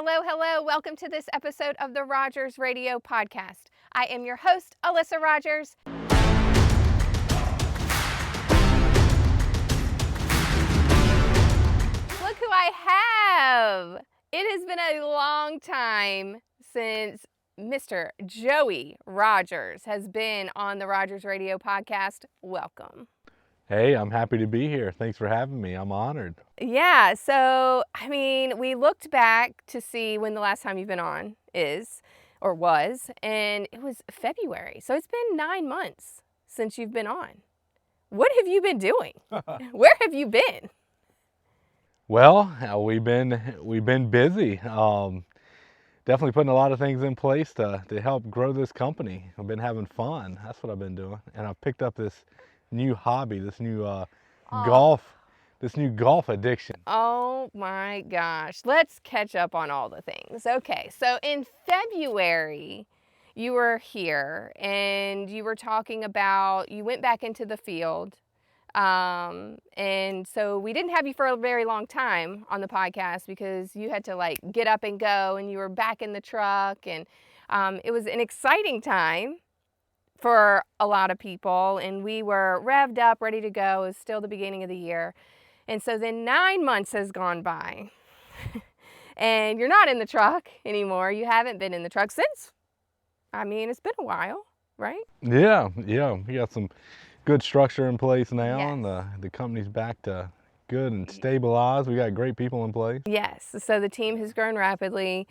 Hello, hello. Welcome to this episode of the Rogers Radio Podcast. I am your host, Alyssa Rogers. Look who I have. It has been a long time since Mr. Joey Rogers has been on the Rogers Radio Podcast. Welcome. Hey, I'm happy to be here. Thanks for having me. I'm honored. Yeah, so, we looked back to see when the last time you've been on was, and it was February. So it's been 9 months since you've been on. What have you been doing? Where have you been? Well, we've been busy. Definitely putting a lot of things in place to help grow this company. I've been having fun. That's what I've been doing. And I've picked up this new hobby, this new golf addiction. Oh my gosh. Let's catch up on all the things. Okay, so in February, you were here and you were talking about, you went back into the field. And so we didn't have you for a very long time on the podcast because you had to get up and go and you were back in the truck, and it was an exciting time for a lot of people, and we were revved up, ready to go. It was still the beginning of the year. And so then 9 months has gone by and you're not in the truck anymore. You haven't been in the truck since. It's been a while, right? Yeah. We got some good structure in place now, Yes. and the company's back to good and stabilized. We got great people in place. Yes, so the team has grown rapidly.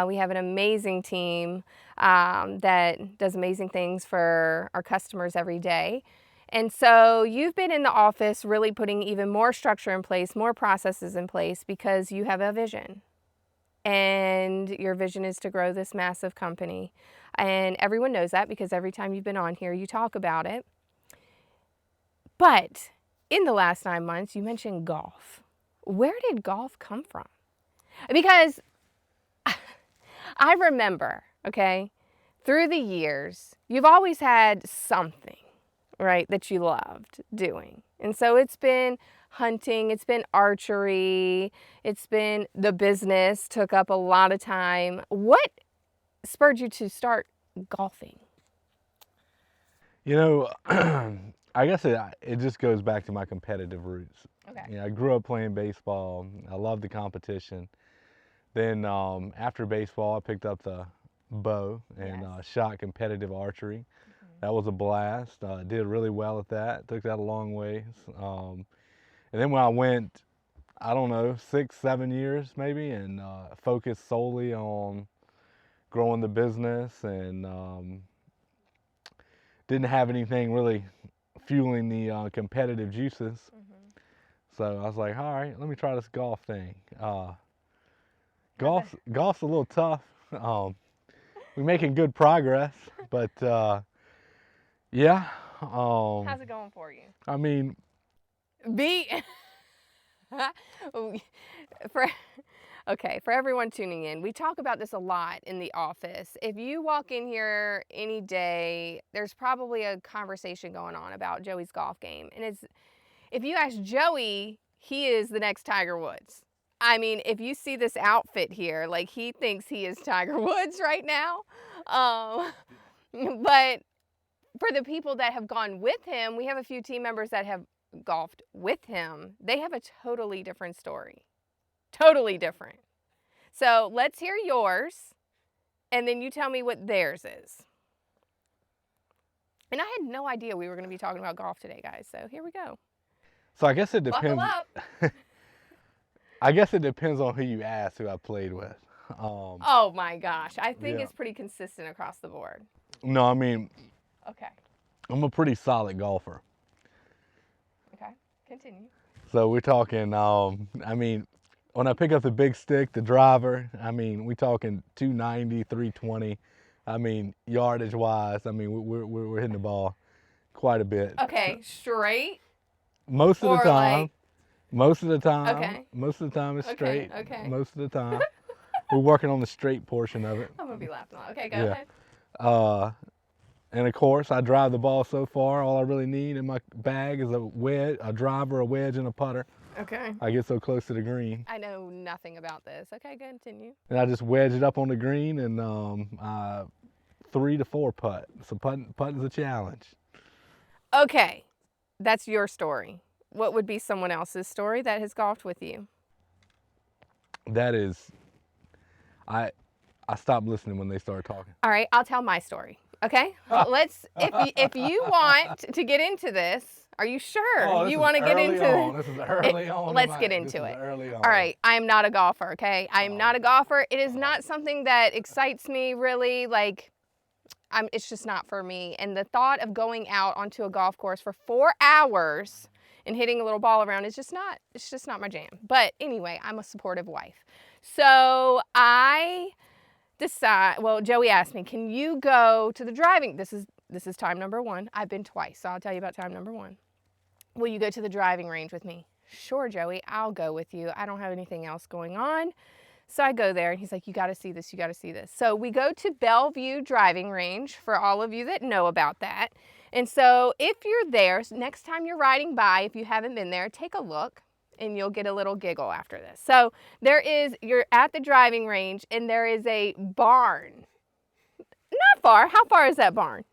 We have an amazing team that does amazing things for our customers every day. And so you've been in the office really putting even more structure in place, more processes in place, because you have a vision. And your vision is to grow this massive company. And everyone knows that because every time you've been on here, you talk about it. But in the last 9 months, you mentioned golf. Where did golf come from? Because I remember, through the years, you've always had something, right, that you loved doing. And so it's been hunting, it's been archery, it's been the business, took up a lot of time. What spurred you to start golfing? I guess it just goes back to my competitive roots. Okay. I grew up playing baseball. I loved the competition. Then after baseball, I picked up the bow and shot competitive archery. Mm-hmm. That was a blast. Did really well at that. Took that a long ways. And then when I went, 6, 7 years maybe, and focused solely on growing the business, and didn't have anything really fueling the competitive juices. Mm-hmm. So I was like, all right, let me try this golf thing. Golf's a little tough. We're making good progress, but yeah. How's it going for you? For everyone tuning in, we talk about this a lot in the office. If you walk in here any day, there's probably a conversation going on about Joey's golf game. And if you ask Joey, he is the next Tiger Woods. If you see this outfit here, he thinks he is Tiger Woods right now. But for the people that have gone with him, we have a few team members that have golfed with him. They have a totally different story. Totally different. So let's hear yours, and then you tell me what theirs is. And I had no idea we were going to be talking about golf today, guys. So here we go. So I guess it depends. Buckle up. I guess it depends on who you ask, who I played with. Oh my gosh. I think it's pretty consistent across the board. No, Okay. I'm a pretty solid golfer. Okay. Continue. So we're talking, when I pick up the big stick, the driver, we talking 290, 320. Yardage wise, we're hitting the ball quite a bit. Okay, straight? Most of the time. Most of the time. Okay. Most of the time it's straight. Okay. Most of the time. We're working on the straight portion of it. I'm going to be laughing. Okay, go ahead. And of course, I drive the ball so far. All I really need in my bag is a wedge, a driver, a wedge, and a putter. Okay. I get so close to the green. I know nothing about this. Okay, continue. And I just wedge it up on the green and 3 to 4 putt. So putting's a challenge. Okay, that's your story. What would be someone else's story that has golfed with you? That is, I stopped listening when they started talking. All right, I'll tell my story. Okay, if you want to get into this, are you sure you want to get into This is early on. Let's get into it. Early on. All right, I am not a golfer. Okay, I am not a golfer. It is not something that excites me really. Like, it's just not for me. And the thought of going out onto a golf course for 4 hours and hitting a little ball around is just not. It's just not my jam. But anyway, I'm a supportive wife, so I decide. Well, Joey asked me, "Can you go to the driving?" This is time number 1. I've been twice, so I'll tell you about time number 1. Will you go to the driving range with me? Sure, Joey, I'll go with you. I don't have anything else going on. So I go there and he's like, you got to see this, you got to see this. So we go to Bellevue Driving Range for all of you that know about that. And so if you're there, next time you're riding by, if you haven't been there, take a look and you'll get a little giggle after this. So you're at the driving range and there is a barn. Not far. How far is that barn?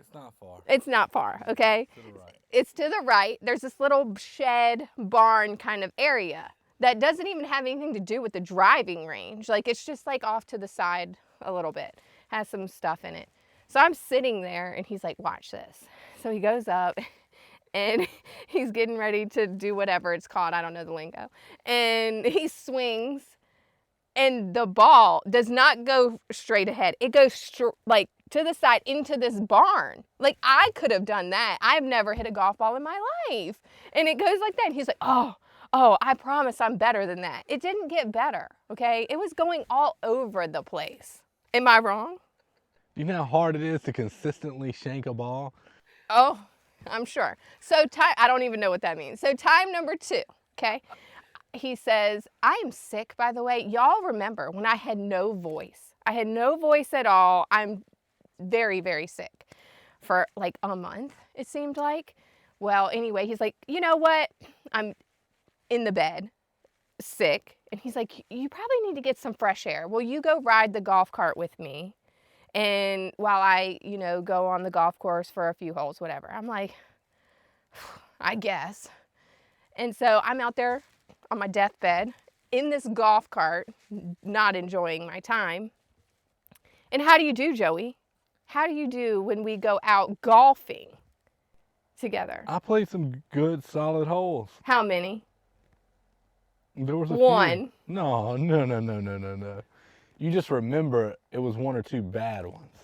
It's not far. It's not far, okay? To the right. It's to the right. There's this little shed barn kind of area that doesn't even have anything to do with the driving range. Like, it's just like off to the side a little bit. Has some stuff in it. So I'm sitting there and he's like, watch this. So he goes up and he's getting ready to do whatever it's called. I don't know the lingo. And he swings and the ball does not go straight ahead. It goes like to the side into this barn. Like, I could have done that. I've never hit a golf ball in my life. And it goes like that. And he's like, oh, I promise I'm better than that. It didn't get better, okay? It was going all over the place. Am I wrong? You know how hard it is to consistently shank a ball? Oh, I'm sure. So I don't even know what that means. So time number 2, okay? He says, I am sick, by the way. Y'all remember when I had no voice. I had no voice at all. I'm very, very sick for like a month, it seemed like. Well, anyway, he's like, you know what? I'm in the bed, sick. And he's like, you probably need to get some fresh air. Will you go ride the golf cart with me? And while I, go on the golf course for a few holes, whatever. I'm like, I guess. And so I'm out there on my deathbed in this golf cart, not enjoying my time. And how do you do, Joey? How do you do when we go out golfing together? I played some good, solid holes. How many? There was a One. few. No. You just remember it was 1 or 2 bad ones.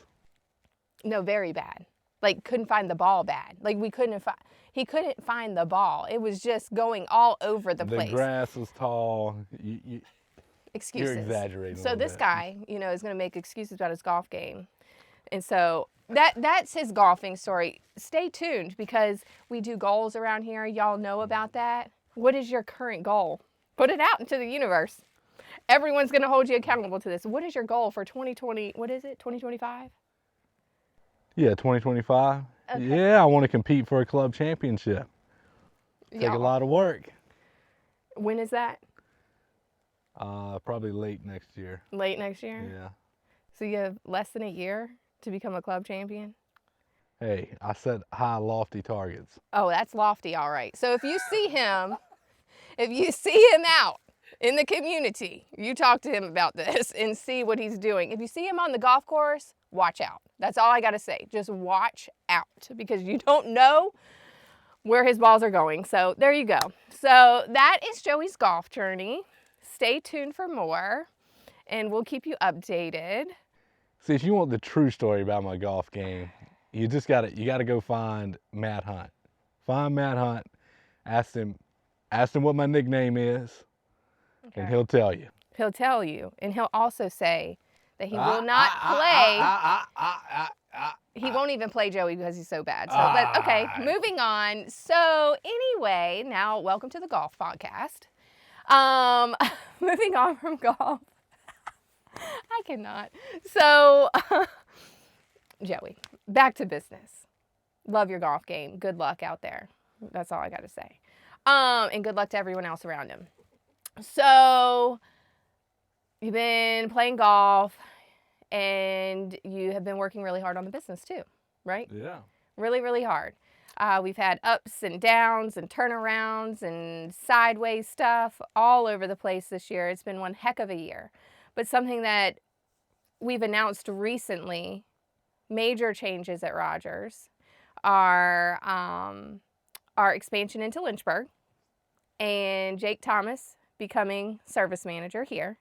No, very bad. Like, couldn't find the ball bad. Like, he couldn't find the ball. It was just going all over the place. The grass was tall. Excuses. You're exaggerating. So this guy, is going to make excuses about his golf game. And so that's his golfing story. Stay tuned because we do goals around here. Y'all know about that. What is your current goal? Put it out into the universe. Everyone's going to hold you accountable to this. What is your goal for 2020? What is it? 2025? Yeah, 2025. Okay. Yeah, I want to compete for a club championship. Take a lot of work. When is that? Probably late next year. Late next year? Yeah. So you have less than a year to become a club champion? Hey, I set high, lofty targets. Oh, that's lofty, all right. So if you see him out in the community, you talk to him about this and see what he's doing. If you see him on the golf course, watch out. That's all I got to say. Just watch out because you don't know where his balls are going. So there you go. So that is Joey's golf journey. Stay tuned for more and we'll keep you updated. See, if you want the true story about my golf game, you gotta go find Matt Hunt. Find Matt Hunt, ask him what my nickname is, okay. And he'll tell you. He'll tell you, and he'll also say that he will not play. He won't even play Joey because he's so bad. So, but okay, moving on. So anyway, now welcome to the golf podcast. Moving on from golf. I cannot. So, Joey, back to business. Love your golf game. Good luck out there. That's all I got to say. And good luck to everyone else around him. So you've been playing golf and you have been working really hard on the business too, right? Yeah. Really, really hard. We've had ups and downs and turnarounds and sideways stuff all over the place this year. It's been one heck of a year. But something that we've announced recently, major changes at Rogers, are our expansion into Lynchburg and Jake Thomas becoming service manager here.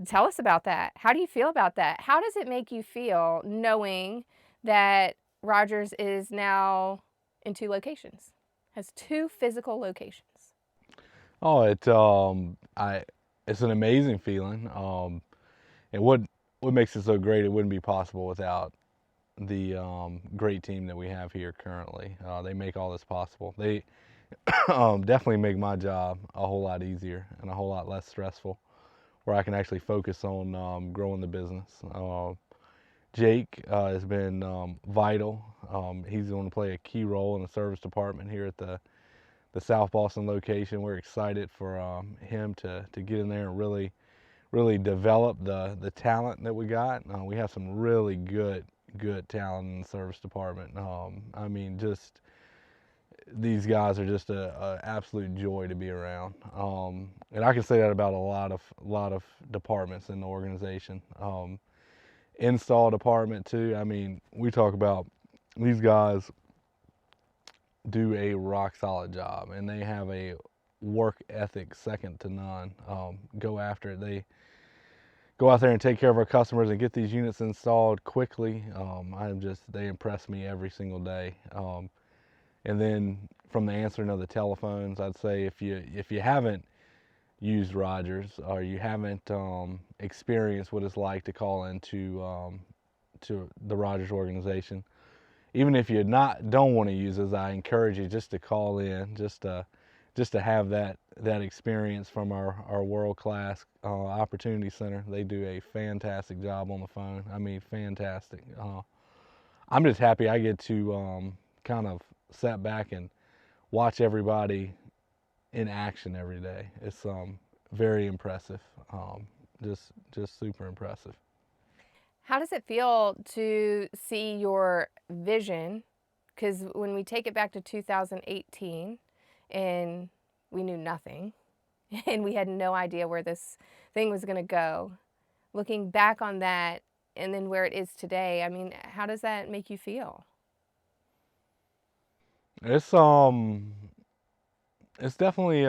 Tell us about that. How do you feel about that? How does it make you feel knowing that Rogers is now in 2 locations, has 2 physical locations? Oh, it's an amazing feeling. And what makes it so great? It wouldn't be possible without the great team that we have here currently. They make all this possible. They definitely make my job a whole lot easier and a whole lot less stressful, where I can actually focus on growing the business. Jake has been vital. He's going to play a key role in the service department here at the South Boston location. We're excited for him to get in there and really develop the talent that we got. We have some really good talent in the service department. I mean, just these guys are just a absolute joy to be around. And I can say that about a lot of departments in the organization. Install department too. I mean, we talk about these guys do a rock solid job, and they have a work ethic second to none. Go after it. They go out there and take care of our customers and get these units installed quickly. They impress me every single day. And then from the answering of the telephones, I'd say if you haven't used Rogers or you haven't experienced what it's like to call into to the Rogers organization, even if you don't want to use us, I encourage you just to call in, just to have that experience from our world-class opportunity center. They do a fantastic job on the phone. I mean, fantastic. I'm just happy I get to kind of sit back and watch everybody in action every day. It's very impressive. Just super impressive. How does it feel to see your vision? Because when we take it back to 2018 and we knew nothing and we had no idea where this thing was going to go, looking back on that and then where it is today, I mean, how does that make you feel? It's it's definitely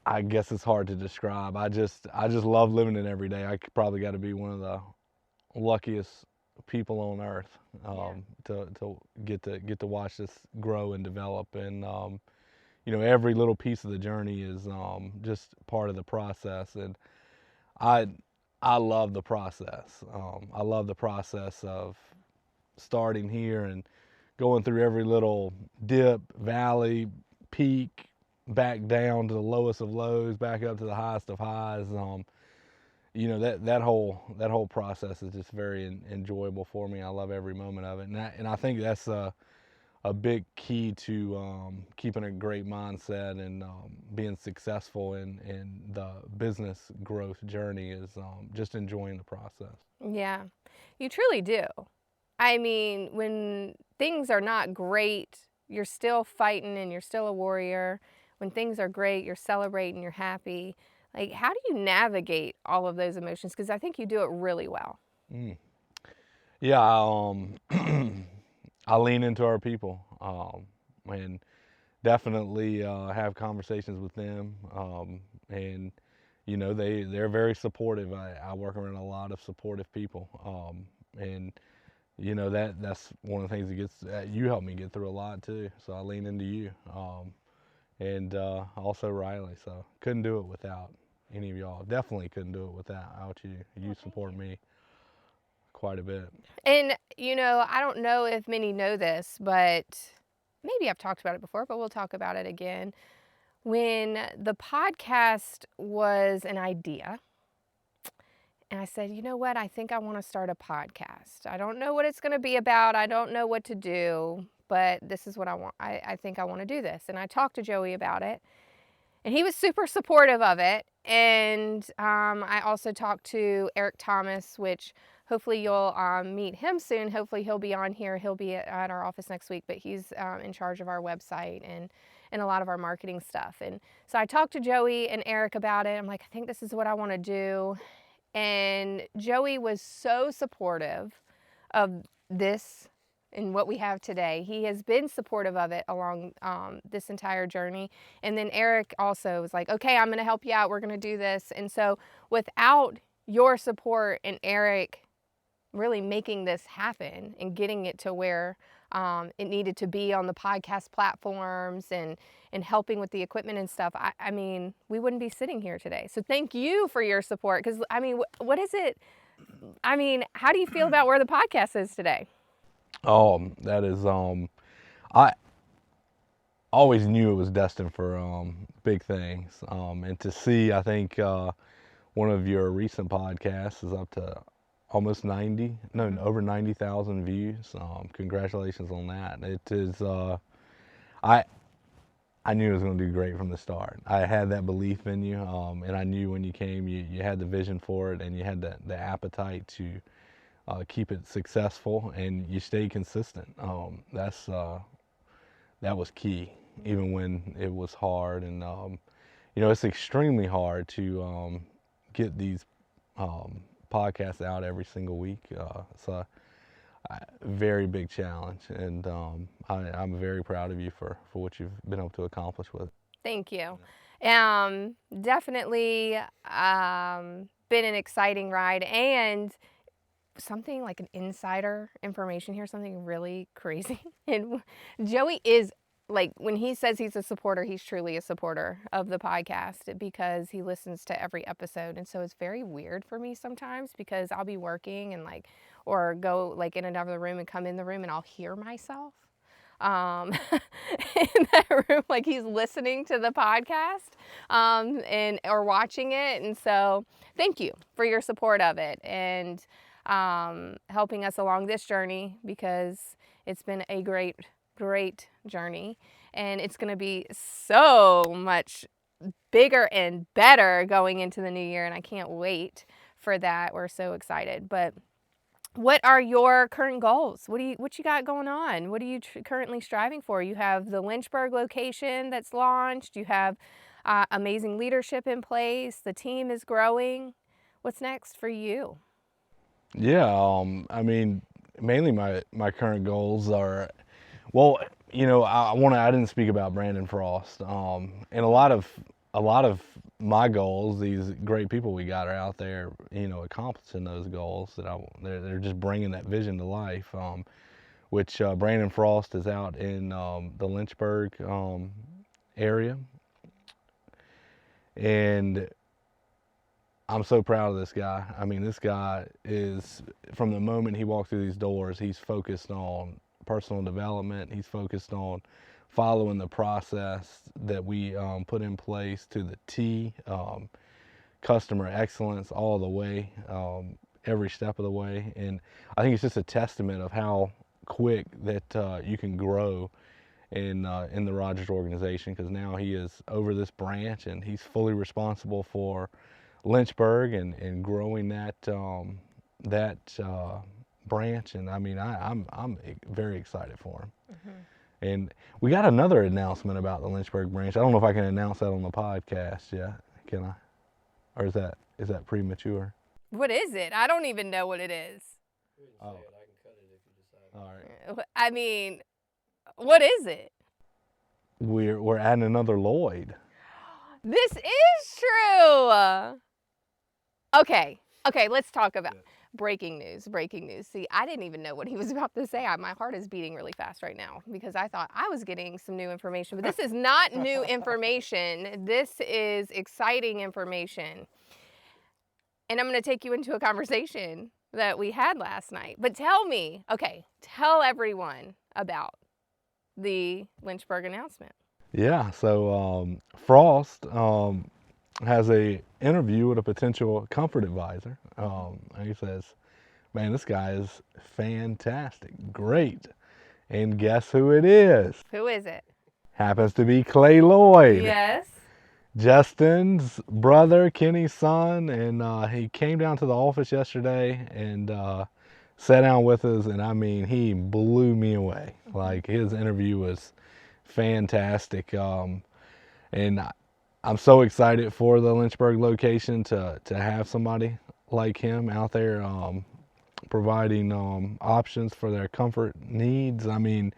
I guess it's hard to describe. I just love living it every day. I probably got to be one of the luckiest people on earth to get to watch this grow and develop. And you know, every little piece of the journey is just part of the process. And I I love the process. I love the process of starting here and going through every little dip, valley, peak, back down to the lowest of lows, back up to the highest of highs. You know, that whole process is just very enjoyable for me. I love every moment of it, and I think that's a big key to keeping a great mindset and being successful in the business growth journey is just enjoying the process. Yeah, you truly do. I mean, when things are not great, you're still fighting and you're still a warrior. When things are great, you're celebrating, you're happy. Like, how do you navigate all of those emotions? Because I think you do it really well. Mm. Yeah, I lean into our people and definitely have conversations with them. And you know, they're very supportive. I work around a lot of supportive people, and you know that's one of the things that gets you help me get through a lot too. So I lean into you, and also Riley. So couldn't do it without any of y'all. Definitely couldn't do it without you. You support me quite a bit. And, you know, I don't know if many know this, but maybe I've talked about it before, but we'll talk about it again. When the podcast was an idea, And I said, you know what? I think I want to start a podcast. I don't know what it's going to be about. I don't know what to do, but this is what I want. I think I want to do this. And I talked to Joey about it, and he was super supportive of it. And I also talked to Eric Thomas, which hopefully you'll meet him soon. Hopefully he'll be on here. He'll be at our office next week, but he's in charge of our website and a lot of our marketing stuff. And so I talked to Joey and Eric about it. I'm like, I think this is what I want to do. And Joey was so supportive of this and what we have today. He has been supportive of it along this entire journey. And then Eric also was like, okay, I'm going to help you out. We're going to do this. And so without your support and Eric really making this happen and getting it to where it needed to be on the podcast platforms and helping with the equipment and stuff, I mean, we wouldn't be sitting here today. So thank you for your support. Because, I mean, what is it? I mean, how do you feel about where the podcast is today? Oh, that is, I always knew it was destined for big things. And to see, I think one of your recent podcasts is up to almost 90, no, over 90,000 views. Congratulations on that. It is, I knew it was going to do great from the start. I had that belief in you, and I knew when you came, you had the vision for it, and you had the appetite to keep it successful, and you stayed consistent. That was key, even when it was hard. And you know, it's extremely hard to get these podcasts out every single week. It's a very big challenge, and I'm very proud of you for what you've been able to accomplish with it. Thank you. Definitely been an exciting ride, and something like an insider information here, something really crazy. And Joey is, like, when he says he's a supporter, he's truly a supporter of the podcast because he listens to every episode. And so it's very weird for me sometimes because I'll be working and or go like in another room and come in the room and I'll hear myself in that room, like he's listening to the podcast and or watching it. And so thank you for your support of it and helping us along this journey, because it's been a great journey, and it's going to be so much bigger and better going into the new year, and I can't wait for that. We're so excited. But what are your current goals? What you got going on? What are you currently striving for? You have the Lynchburg location that's launched. You have amazing leadership in place. The team is growing. What's next for you? Yeah, I mean, mainly my current goals are, well, you know, I didn't speak about Brandon Frost, and a lot of my goals, these great people we got are out there, you know, accomplishing those goals they're just bringing that vision to life, which Brandon Frost is out in the Lynchburg area, and I'm so proud of this guy. I mean, this guy is, from the moment he walked through these doors, he's focused on personal development. He's focused on following the process that we put in place to the T, customer excellence all the way, every step of the way. And I think it's just a testament of how quick that you can grow in the Rogers organization, because now he is over this branch and he's fully responsible for Lynchburg and growing that branch. And I mean, I'm very excited for him. Mm-hmm. And we got another announcement about the Lynchburg branch. I don't know if I can announce that on the podcast yet. Can I? Or is that premature? What is it? I don't even know what it is. Oh. I can cut it if you decide. All right. I mean, what is it? We're adding another Lloyd. This is true. Okay, let's talk about breaking news. See, I didn't even know what he was about to say. My heart is beating really fast right now because I thought I was getting some new information, but this is not new information. This is exciting information. And I'm going to take you into a conversation that we had last night. But tell everyone about the Lynchburg announcement. Yeah, so Frost, has a interview with a potential comfort advisor. And he says, "Man, this guy is fantastic, great." And guess who it is? Who is it? Happens to be Clay Lloyd, Yes. Justin's brother, Kenny's son, and he came down to the office yesterday and sat down with us, and I mean, he blew me away. Like, his interview was fantastic, and I'm so excited for the Lynchburg location to have somebody like him out there providing options for their comfort needs. I mean,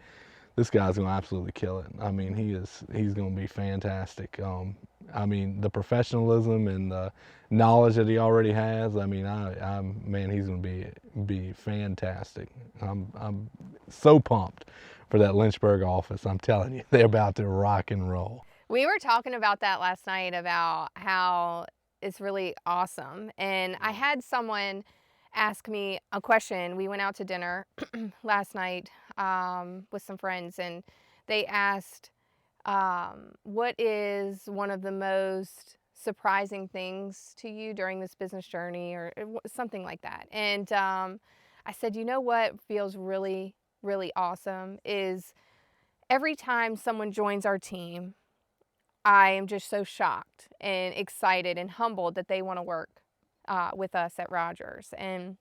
this guy's gonna absolutely kill it. I mean, he's gonna be fantastic. I mean, the professionalism and the knowledge that he already has. I mean, I'm man, he's gonna be fantastic. I'm so pumped for that Lynchburg office. I'm telling you, they're about to rock and roll. We were talking about that last night about how it's really awesome. And I had someone ask me a question. We went out to dinner last night with some friends, and they asked, what is one of the most surprising things to you during this business journey, or something like that. And I said, you know what feels really, really awesome is every time someone joins our team, I am just so shocked and excited and humbled that they want to work with us at Rogers. And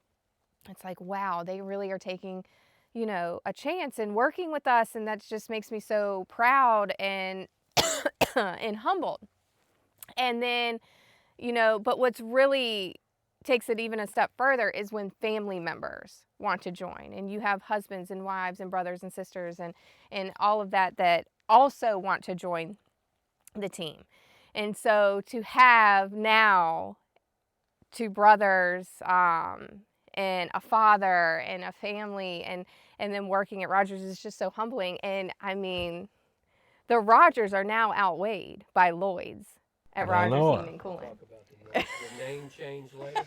it's like, wow, they really are taking, a chance and working with us. And that just makes me so proud and and humbled. And then, but what's really takes it even a step further is when family members want to join, and you have husbands and wives and brothers and sisters and all of that also want to join the team. And so to have now two brothers and a father and a family and then working at Rogers is just so humbling. And I mean, the Rogers are now outweighed by Lloyd's at I Rogers know Heating it. and Cooling. Talk about the name change later.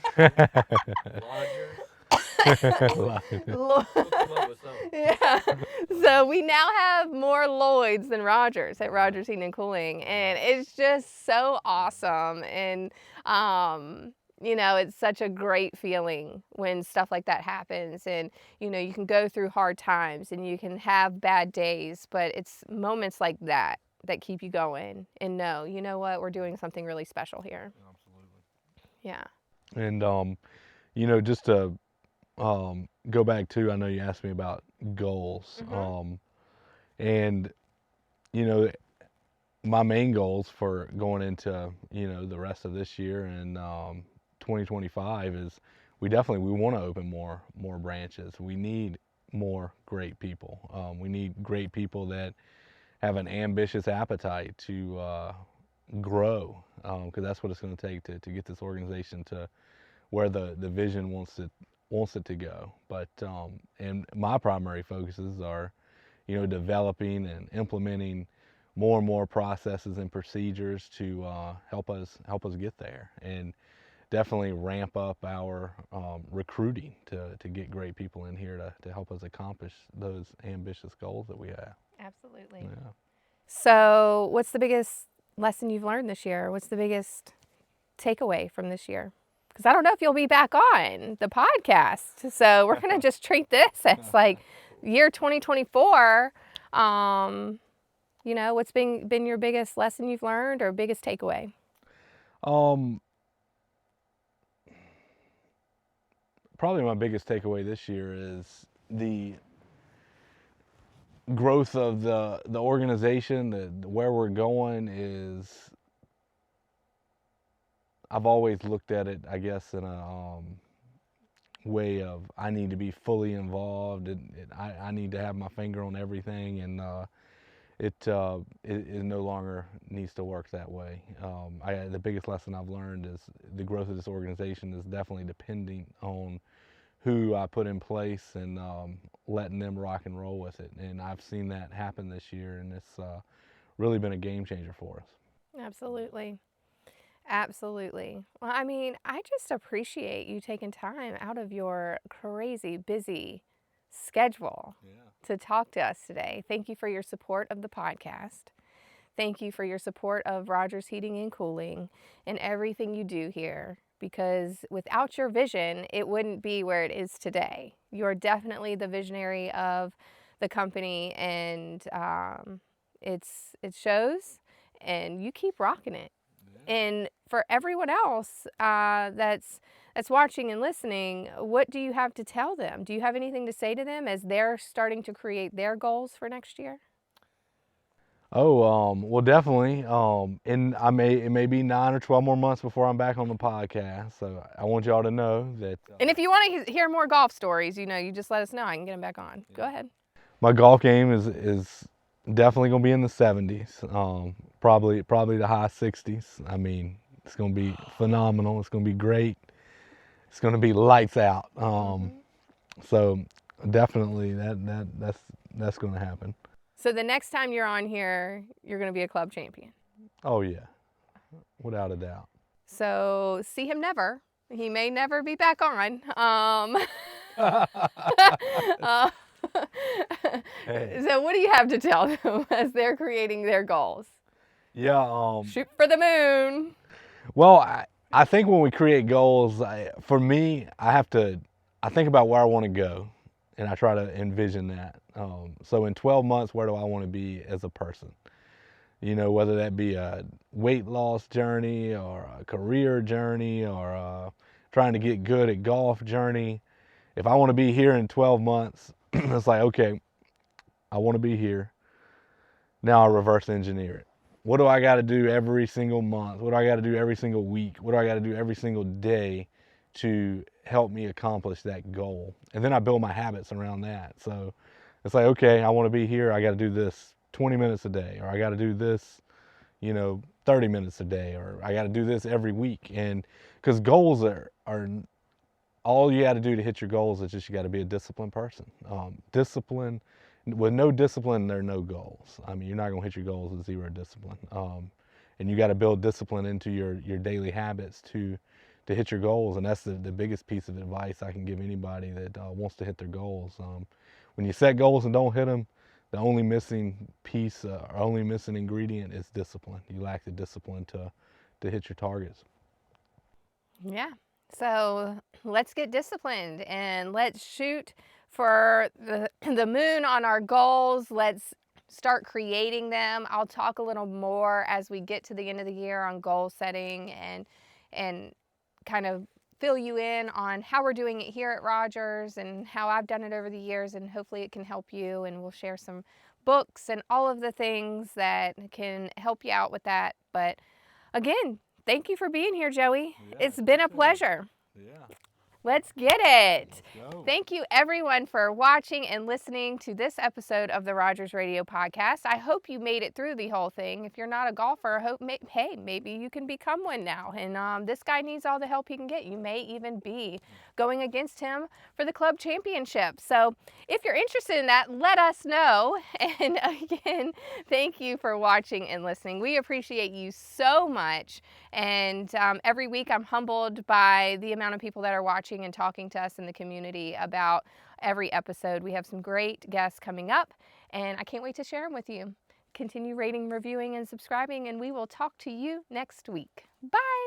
Rogers. Lo- We'll come up with something. yeah. So we now have more Lloyd's than Rogers at Rogers Heating and Cooling, and it's just so awesome. And it's such a great feeling when stuff like that happens, and you can go through hard times and you can have bad days, but it's moments like that that keep you going and know, you know what, we're doing something really special here. Absolutely. Yeah. And just to go back to, I know you asked me about goals. And you know, my main goals for going into the rest of this year and 2025 is we want to open more branches. We need more great people. We need great people that have an ambitious appetite to grow, because that's what it's going to take to get this organization to where the vision wants it to go. But and my primary focuses are, developing and implementing more and more processes and procedures to help us get there, and definitely ramp up our recruiting to get great people in here to help us accomplish those ambitious goals that we have. Absolutely. Yeah. So, what's the biggest lesson you've learned this year? What's the biggest takeaway from this year? Because I don't know if you'll be back on the podcast. So, we're going to just treat this as like year 2024. What's been your biggest lesson you've learned or biggest takeaway? Probably my biggest takeaway this year is the growth of the organization. Where we're going is, I've always looked at it, I guess, in a way of I need to be fully involved, and I need to have my finger on everything, and it no longer needs to work that way. The biggest lesson I've learned is the growth of this organization is definitely depending on who I put in place and letting them rock and roll with it. And I've seen that happen this year, and it's really been a game changer for us. Absolutely. Absolutely. Well, I mean, I just appreciate you taking time out of your crazy busy schedule to talk to us today. Thank you for your support of the podcast. thank you for your support of Rogers Heating and Cooling and everything you do here, because without your vision, it wouldn't be where it is today. You're definitely the visionary of the company, and it shows, and you keep rocking it. And for everyone else that's watching and listening, what do you have to tell them? Do you have anything to say to them as they're starting to create their goals for next year? Oh, well, definitely. And it may be 9 or 12 more months before I'm back on the podcast. So I want y'all to know that. And if you want to hear more golf stories, you just let us know. I can get them back on. Go ahead. My golf game is definitely gonna be in the 70s. Probably the high 60s. I mean, it's gonna be phenomenal. It's gonna be great. It's gonna be lights out. So definitely that's gonna happen. So the next time you're on here, you're going to be a club champion. Oh yeah, without a doubt. So see him never. He may never be back on. Hey. So what do you have to tell them as they're creating their goals? Yeah. Shoot for the moon. Well, I think when we create goals, for me, I think about where I want to go, and I try to envision that. So in 12 months, where do I want to be as a person? Whether that be a weight loss journey or a career journey or trying to get good at golf journey. If I want to be here in 12 months, it's like, okay, I want to be here. Now I reverse engineer it. What do I got to do every single month? What do I got to do every single week? What do I got to do every single day to help me accomplish that goal? And then I build my habits around that. So it's like, okay, I want to be here. I got to do this 20 minutes a day, or I got to do this, 30 minutes a day, or I got to do this every week. And because goals are all you got to do to hit your goals is just you got to be a disciplined person. Discipline. With no discipline, there are no goals. I mean, you're not going to hit your goals with zero discipline. And you got to build discipline into your daily habits to hit your goals. And that's the biggest piece of advice I can give anybody that wants to hit their goals. When you set goals and don't hit them, the only missing piece or only missing ingredient is discipline. You lack the discipline to hit your targets. Yeah. So let's get disciplined and let's shoot for the moon on our goals. Let's start creating them. I'll talk a little more as we get to the end of the year on goal setting and kind of fill you in on how we're doing it here at Rogers and how I've done it over the years, and hopefully it can help you, and we'll share some books and all of the things that can help you out with that. But again, thank you for being here, Joey. Yeah, it's been a pleasure. Yeah. Let's get it. Let's go. Thank you everyone for watching and listening to this episode of the Rogers Radio Podcast. I hope you made it through the whole thing. If you're not a golfer, hey, maybe you can become one now. And this guy needs all the help he can get. You may even be going against him for the club championship. So if you're interested in that, let us know. And again, thank you for watching and listening. We appreciate you so much. And every week I'm humbled by the amount of people that are watching and talking to us in the community about every episode. We have some great guests coming up, and I can't wait to share them with you. Continue rating, reviewing, and subscribing, and we will talk to you next week. Bye!